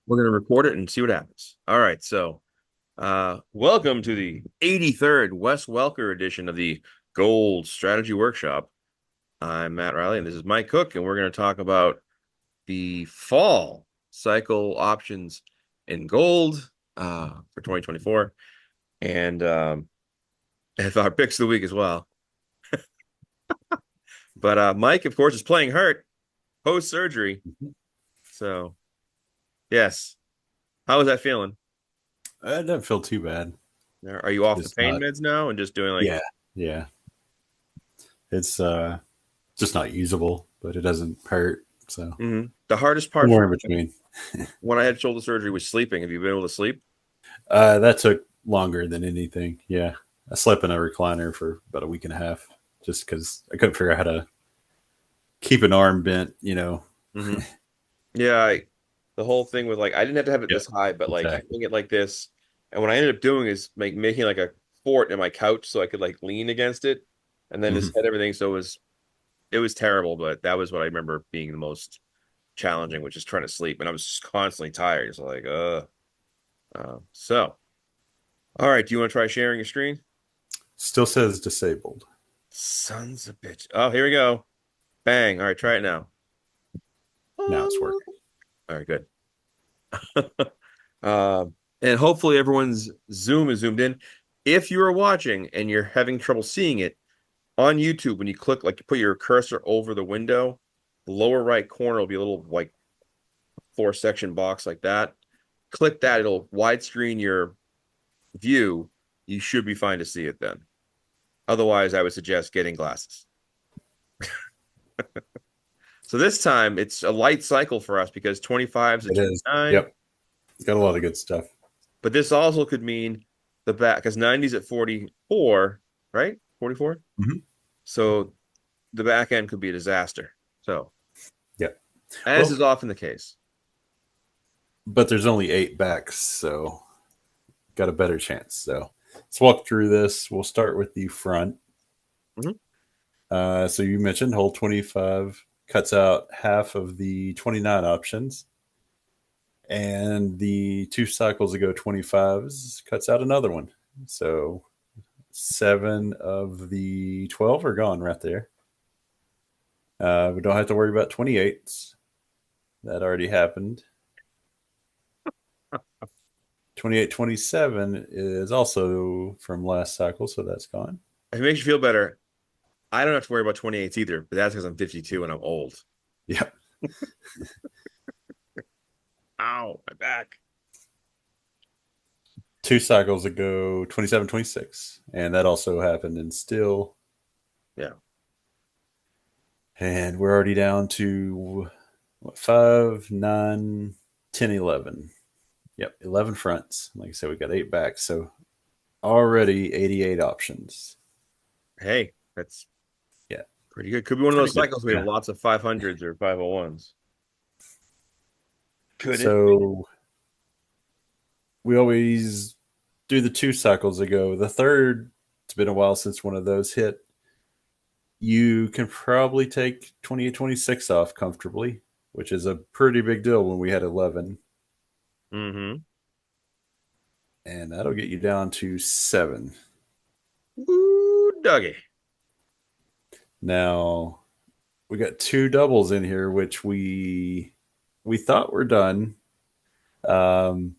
We're going to record it and see what happens. All right. So, welcome to the 83rd Wes Welker edition of the Gold Strategy Workshop. I'm Matt Riley, and this is Mike Cook, and we're going to talk about the fall cycle options in gold for 2024, and and our picks of the week as well. But Mike, of course, is playing hurt post surgery. So, yes, how is that feeling? I don't feel too bad. Are you off the Just pain not. meds now and just doing like? Yeah, yeah. It's just not usable, but it doesn't hurt. So The hardest part for somewhere in between. when I had shoulder surgery was sleeping. Have you been able to sleep? That took longer than anything. Yeah, I slept in a recliner for about a week and a half, just because I couldn't figure out how to keep an arm bent. hmm Yeah, the whole thing with like I didn't have to have it Yep, this high, but like exactly. having it like this, and what I ended up doing is making like a fort in my couch so I could like lean against it, and then hmm just had everything. So it was terrible, but that was what I remember being the most challenging, which is trying to sleep, and I was just constantly tired. It's like so all right. Do you want to try sharing your screen? Still says disabled. Sons of bitch. Oh, here we go. Bang. All right, try it now. Now it's working. All right, good. And hopefully everyone's Zoom is zoomed in. If you are watching and you're having trouble seeing it on YouTube, when you click, like you put your cursor over the window, the lower right corner will be a little like four section box like that. Click that, it'll widescreen your view. You should be fine to see it then. Otherwise, I would suggest getting glasses. So this time it's a light cycle for us because 25 is a It is. 29. Yep, it's got a lot of good stuff. But this also could mean the back because 90's at 44, right? 44. hmm So the back end could be a disaster. So, Yep. as Well, is often the case. but there's only 8 backs, so got a better chance. So let's walk through this. We'll start with the front. Mhm. So you mentioned hole 25 cuts out half of the 29 options, and the 2 cycles ago 25s cuts out another one. So 7 of the 12 are gone right there. We don't have to worry about 28s. That already happened. 28, 27 is also from last cycle, so that's gone. If it makes you feel better, I don't have to worry about 28s either, but that's because I'm 52 and I'm old. Yep. Ow, my back. 2 cycles ago 27, 26, and that also happened in still. Yeah. And we're already down to what, 5, 9, 10, 11. Yep, 11 fronts. Like I said, we got 8 backs. So already 88 options. Hey, that's Yeah, pretty good. Could be one of pretty those good. cycles we have Yeah. lots of 500s or 501s. Could it? So we always do the 2 cycles ago. The third, it's been a while since one of those hit. You can probably take 28, 26 off comfortably, which is a pretty big deal when we had 11. Mm-hmm. And that'll get you down to 7. Ooh, Dougie. Now, we got 2 doubles in here, which we thought were done. Um,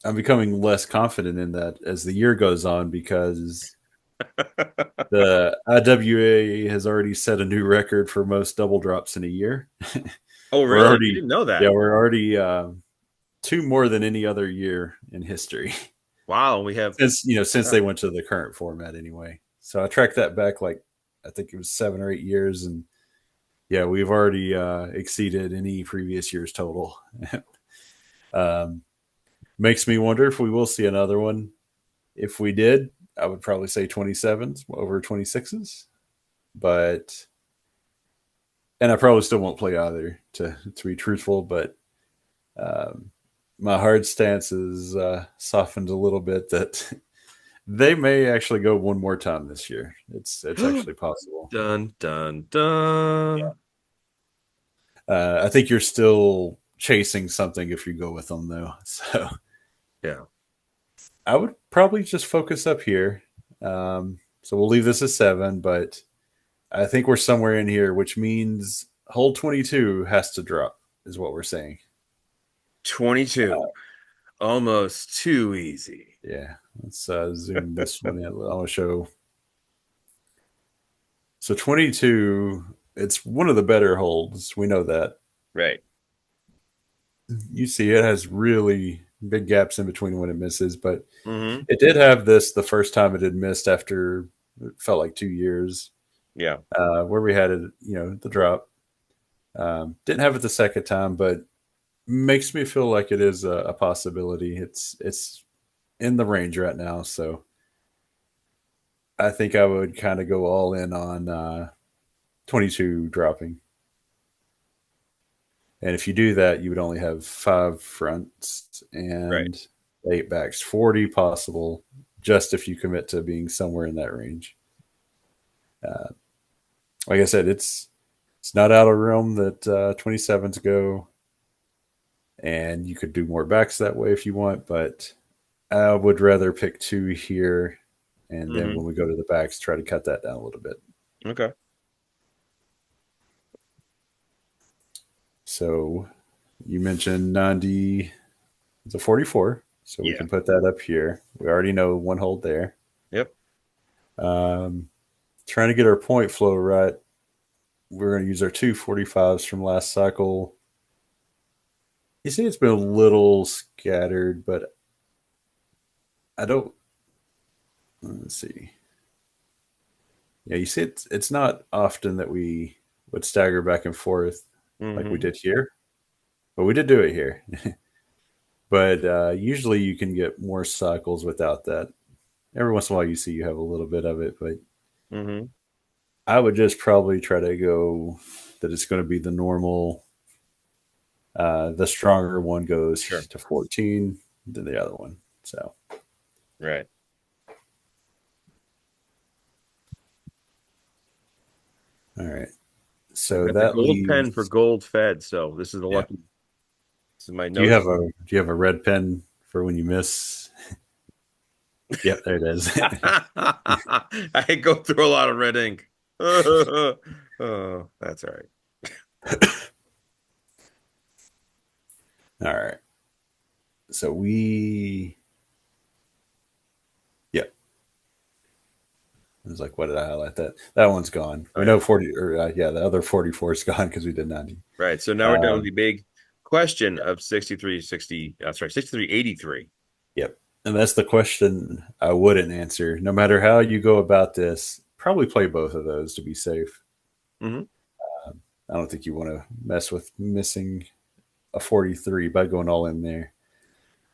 I'm becoming less confident in that as the year goes on because the IWA has already set a new record for most double drops in a year. Oh, We're really? I already, didn't know yeah, that. we're already 2 more than any other year in history Wow, we have since uh, they went to the current format anyway. So I tracked that back like I think it was 7 or 8 years, and yeah, we've already exceeded any previous year's total. um, Makes me wonder if we will see another one. If we did, I would probably say 27s over 26s, but and I probably still won't play either to be truthful. But um, my hard stance is softened a little bit that they may actually go one more time this year. It's actually possible. dun dun dun. I think you're still chasing something if you go with them though. So Yeah. I would probably just focus up here. So we'll leave this as 7, but I think we're somewhere in here, which means hole 22 has to drop, is what we're saying. 22. Almost too easy. Yeah, let's zoom this one in. I want to show. So 22, it's one of the better holds. We know that. Right. You see, it has really big gaps in between when it misses, but Mm-hmm. it did have this the first time it had missed after it felt like 2 years, Yeah. where we had it, the drop. Didn't have it the second time, but makes me feel like it is a possibility. It's in the range right now, so I think I would kind of go all in on 22 dropping. And if you do that, you would only have 5 fronts Right. and 8 backs, 40 possible, just if you commit to being somewhere in that range. Uh, like I said, it's not out of realm that 27s go, and you could do more backs that way if you want, but I would rather pick 2 here, and then Mm-hmm. when we go to the backs, try to cut that down a little bit. Okay. So you mentioned 90, it's a 44, so we Yeah. can put that up here. We already know one hold there. Yep. Um, Trying to get our point flow right. We're going to use our 245s from last cycle. You see, it's been a little scattered, but I don't. Let's see. Yeah, you see, it's not often that we would stagger back and forth like we Mm-hmm. did here, but we did do it here. But usually you can get more cycles without that. Every once in a while, you see you have a little bit of it, but Mm-hmm. I would just probably try to go that it's going to be the normal. The stronger one Sure. goes to 14 than the other one. So, Right. all right. I've So got the that gold pen for leaves. gold fed. So this is the Yeah. lucky. This is my Do you notes. have a Do you have a red pen for when you miss? Yep, there it is. I go through a lot of red ink. Oh, that's all right. All right. So yep. I was like, what did I highlight that? That one's gone. Oh We yeah. know 40, or yeah, the other 44 is gone because we did 90. Right. So now we're down to Um, the big question of 6360. Sorry, 6383. yep. And that's the question I wouldn't answer. No matter how you go about this, probably play both of those to be safe. Mm-hmm. I don't think you want to mess with missing a 43 by going all in there.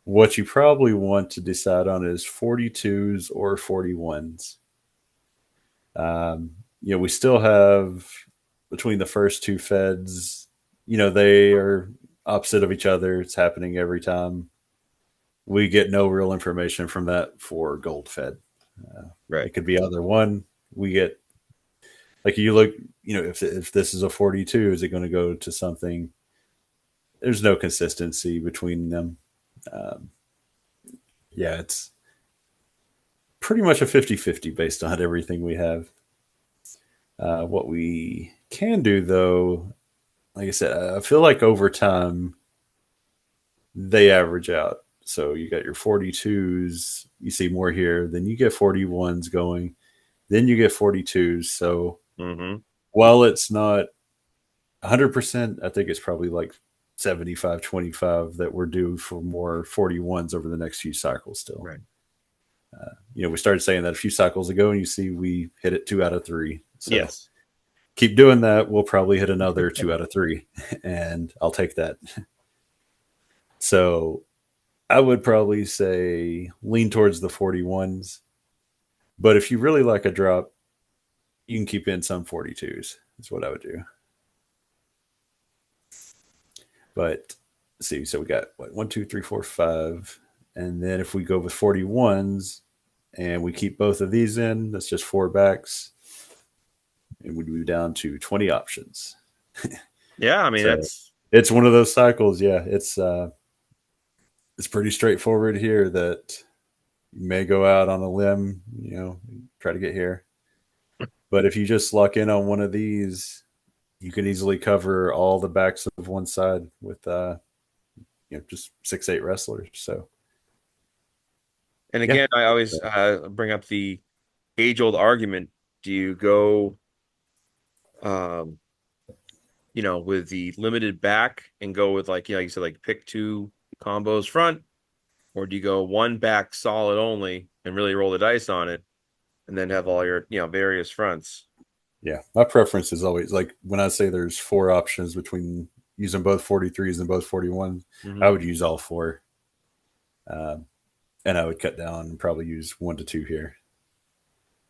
What you probably want to decide on is 42s or 41s. We still have between the first two feds, they are opposite of each other. It's happening every time. We get no real information from that for gold fed. Right. It could be either one. We get like you look, if this is a 42, is it going to go to something? There's no consistency between them. Um, yeah, it's pretty much a 50-50 based on everything we have. What we can do, though, like I said, I feel like over time they average out. So you got your 42s, you see more here, then you get 41s going, then you get 42s. So Mm-hmm. while it's not 100%, I think it's probably like 75-25 that we're due for more 41s over the next few cycles still. Right. We started saying that a few cycles ago, and you see we hit it 2 out of 3. So Yes. keep doing that. We'll probably hit another 2 out of 3, and I'll take that. So I would probably say lean towards the 41s. But if you really like a drop, you can keep in some 42s. That's what I would do. But let's see, so we got what 1, 2, 3, 4, 5. And then if we go with 41s and we keep both of these in, that's just 4 backs. And we'd be down to 20 options. Yeah, I mean So that's it's one of those cycles. Yeah, it's pretty straightforward here that you may go out on a limb, try to get here. But if you just lock in on one of these, you can easily cover all the backs of one side with just 6-8 wrestlers. So And yeah, again, I always bring up the age-old argument. Do you go, um, with the limited back and go with like, you said, like pick two combos front, or do you go one back solid only and really roll the dice on it and then have all your, various fronts? yeah. My preference is always like when I say there's four options between using both 43s and both 41s, I Hmm. would use all four. Um, and I would cut down and probably use 1 to 2 here.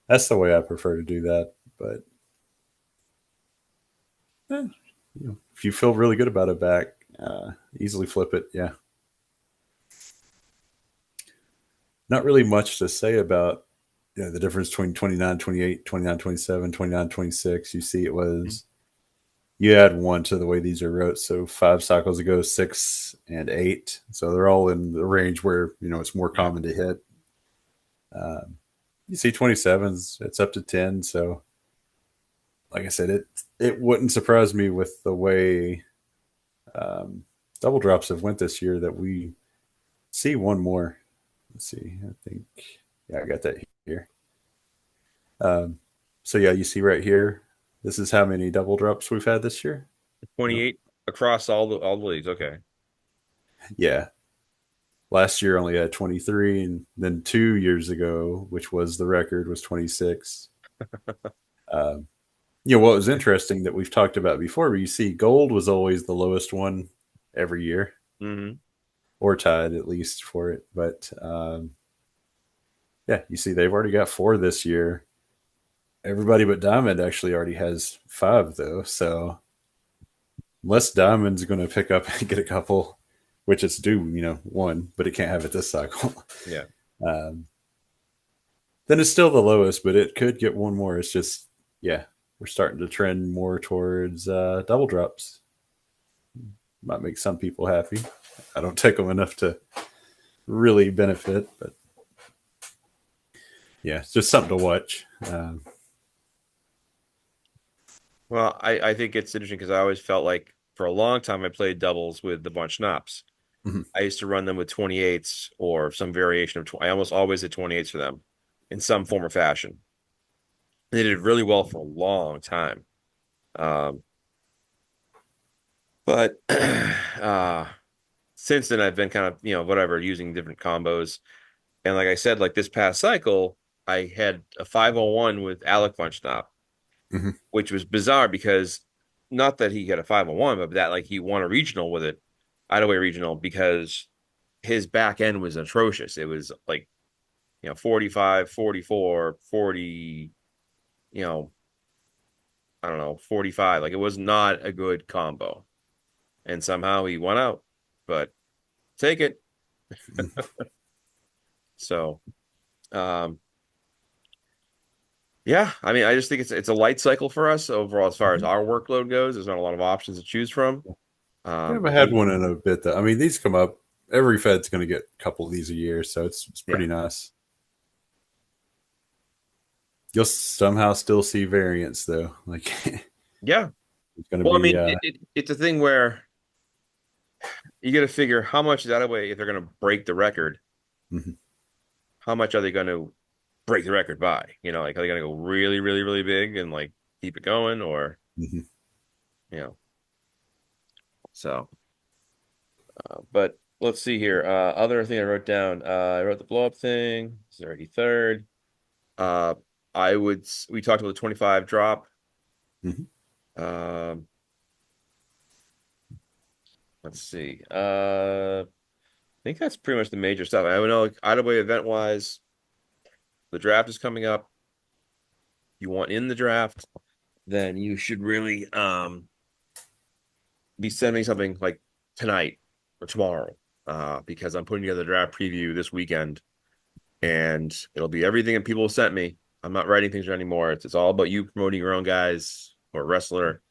That's the way I prefer to do that. But eh, if you feel really good about it back, easily flip it. Yeah. Not really much to say about the difference between 29, 28, 29, 27, 29, 26. You see, it was you add one to the way these are wrote. So 5 cycles ago, 6 and 8. So they're all in the range where it's more Yeah. common to hit. Um, you see 27s, it's up to 10. So like I said, it wouldn't surprise me with the way um, double drops have went this year that we see one more. Let's see. I think I got that here. Um, so yeah, you see right here. This is how many double drops we've had this year. No? 28 across all the leagues. Okay. Yeah. Last year only had 23, and then 2 years ago, which was the record, was 26. Um, what was interesting that we've talked about before, but you see, gold was always the lowest one every year, Hmm. or tied at least for it. But yeah, you see, they've already got four this year. Everybody but Diamond actually already has five, though. So unless Diamond's going to pick up and get a couple, which it's due, one, but it can't have it this cycle. Yeah. um, then it's still the lowest, but it could get one more. It's just, yeah, we're starting to trend more towards double drops. Might make some people happy. I don't take them enough to really benefit, but yeah, it's just something to watch. Well, I think it's interesting because I always felt like for a long time I played doubles with the bunch schnapps. Mhm. I used to run them with 28s or some variation of 20. I almost always did 28s for them in some form or fashion. They did really well for a long time. Um, but since then I've been kind of, whatever, using different combos. And like I said, like this past cycle, I had a 501 with Alec Bunchnopp, Mhm. which was bizarre because not that he had a 501, but that like he won a regional with it, IWAR regional, because his back end was atrocious. It was like, 45, 44, 40, you know, I don't know, 45. Like it was not a good combo. And somehow he won out, but take it. So, um, yeah, I mean, I just think it's a light cycle for us overall as far as Mhm. our workload goes. There's not a lot of options to choose from. Yeah, I Um, haven't had one in a bit though. I mean, these come up. Every Fed's going to get a couple of these a year, so it's yeah, pretty nice. You'll somehow still see variance though. Like yeah. it's going to Well, I be mean, it's a thing where you got to figure how much is that way if they're going to break the record. mhm. How much are they going to break the record by? Like are they going to go really, really, really big and like keep it going, or Mhm. you know? So, but let's see here. Other thing I wrote down. I wrote the blow up thing. It's already third. Uh, we talked about the 25 drop. Mhm. Um, let's see. I think that's pretty much the major stuff. I know like, either way, event wise, the draft is coming up. You want in the draft, then you should really be sending something like tonight or tomorrow. Because I'm putting together the draft preview this weekend and it'll be everything that people sent me. I'm not writing things anymore. It's all about you promoting your own guys or wrestler.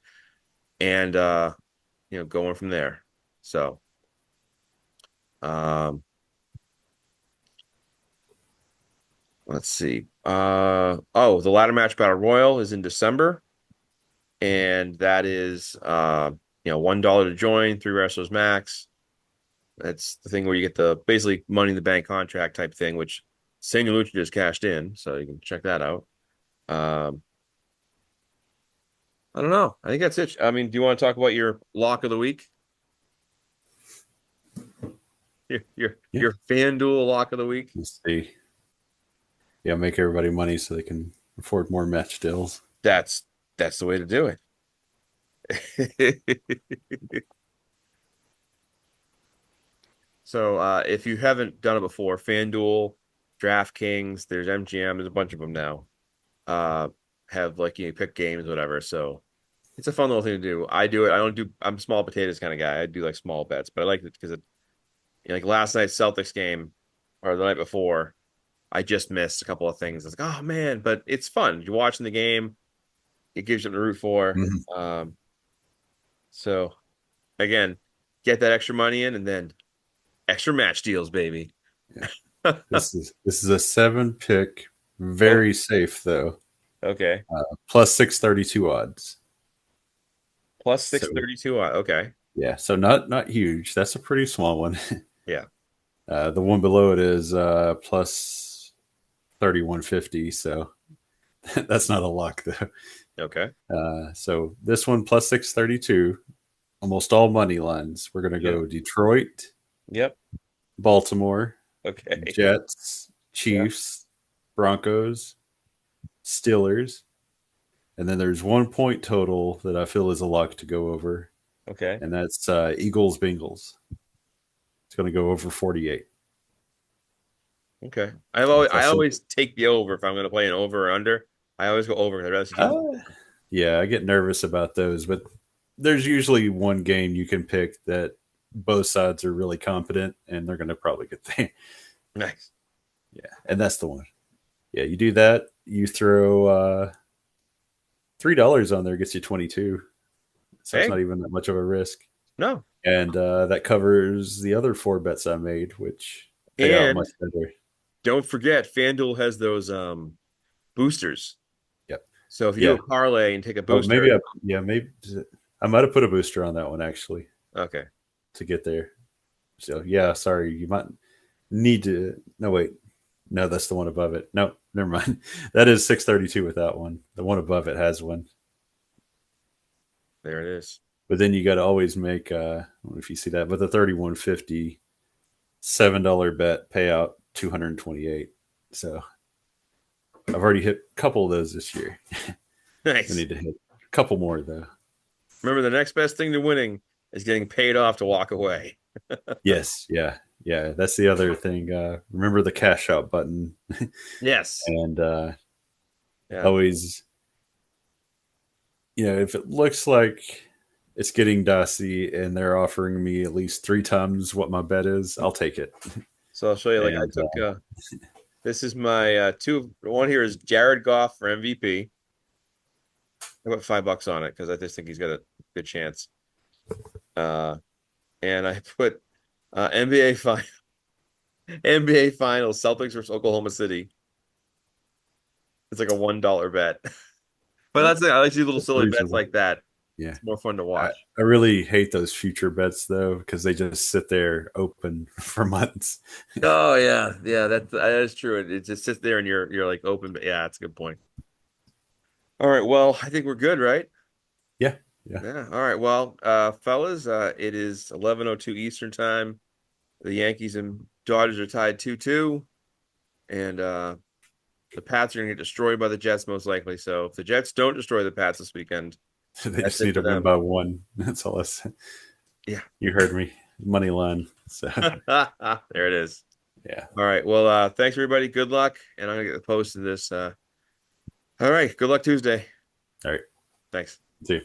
And going from there. So, um, let's see. The ladder match battle royal is in December, and that is $1 to join, three wrestlers max. That's the thing where you get the basically money in the bank contract type thing, which Senior Lucha just cashed in, so you can check that out. Um, I don't know. I think that's it. I mean, do you want to talk about your lock of the week? Yeah. Your FanDuel lock of the week? Let's see. Yeah, make everybody money so they can afford more match deals. That's that's the way to do it. So if you haven't done it before, FanDuel, DraftKings, there's MGM, there's a bunch of them now. Uh, have like pick games, whatever. So it's a fun little thing to do. I do it. I don't do. I'm a small potatoes kind of guy. I do like small bets, but I like it because like last night's Celtics game or the night before, I just missed a couple of things. It's like, oh man, but it's fun. You're watching the game. It gives you something to root for. Mhm. So again, get that extra money in, and then extra match deals, baby. Yeah. This is a 7 pick, Oh, very safe though. okay. Plus 632 odds. Plus So 632. Okay. yeah, so not huge. That's a pretty small one. Yeah. The one below it is plus 3150. So that's not a lock though. Okay. So this one plus 632, almost all money lines. We're gonna Yeah. go Detroit, Yep. Baltimore, Okay. Jets, Yeah. Chiefs, Broncos, Steelers, and then there's 1 point total that I feel is a lock to go over, Okay. and that's Eagles Bengals. It's going to go over 48. Okay. So I that's it. always take the over if I'm going to play an over or under. I always go over because I'd rather see teams. Uh, yeah, I get nervous about those, but there's usually one game you can pick that both sides are really competent, and they're going to probably get there. Nice. Yeah, and that's the one. Yeah, you do that. You throw $3 on there, gets you 22. So it's Hey, not even that much of a risk. no. And that covers the other four bets I made, which pay out And much better. don't forget, FanDuel has those boosters. Yep. So if you do Yeah. a parlay and take a Oh, booster, maybe I might have put a booster on that one actually okay. to get there. So yeah, sorry, you might need to. No, wait, no, that's the one above it. No, never mind. That is 632 with that one. The one above it has one, There it is. but then you got to always make. I don't know if you see that, but the 3150 $7 bet payout 228. So I've already hit a couple of those this year. I Nice. need to hit a couple more though. Remember, the next best thing to winning is getting paid off to walk away. Yes, yeah, yeah. That's the other thing. Remember the cash out button, Yes. and Yeah. always, if it looks like it's getting dicey and they're offering me at least 3 times what my bet is, I'll take it. So I'll show you. Like I And took this is my two. One here is Jared Goff for MVP. I put $5 on it because I just think he's got a good chance. Uh, and I put NBA final NBA Finals Celtics versus Oklahoma City. It's like a $1 bet. But that's it. I like to do little that's silly bets reasonable. like that. Yeah. It's more fun to I, watch. I really hate those future bets though because they just sit there open for months. Oh yeah, yeah, that is true. It just sits there and you're like open, but yeah, that's a good point. All right, well, I think we're good, right? Yeah, yeah. Yeah. All right. Well, fellas, it is 11:02 Eastern time. The Yankees and Dodgers are tied 2-2, and the Pats are going to get destroyed by the Jets most likely. So if the Jets don't destroy the Pats this weekend, They that's just it need for to win them. by one. That's all I said. Yeah. You heard me. Money line. So There it is. yeah. All right. Well, thanks everybody. Good luck, and I'm gonna get the post of this. All right. Good luck Tuesday. All right. Thanks. See you.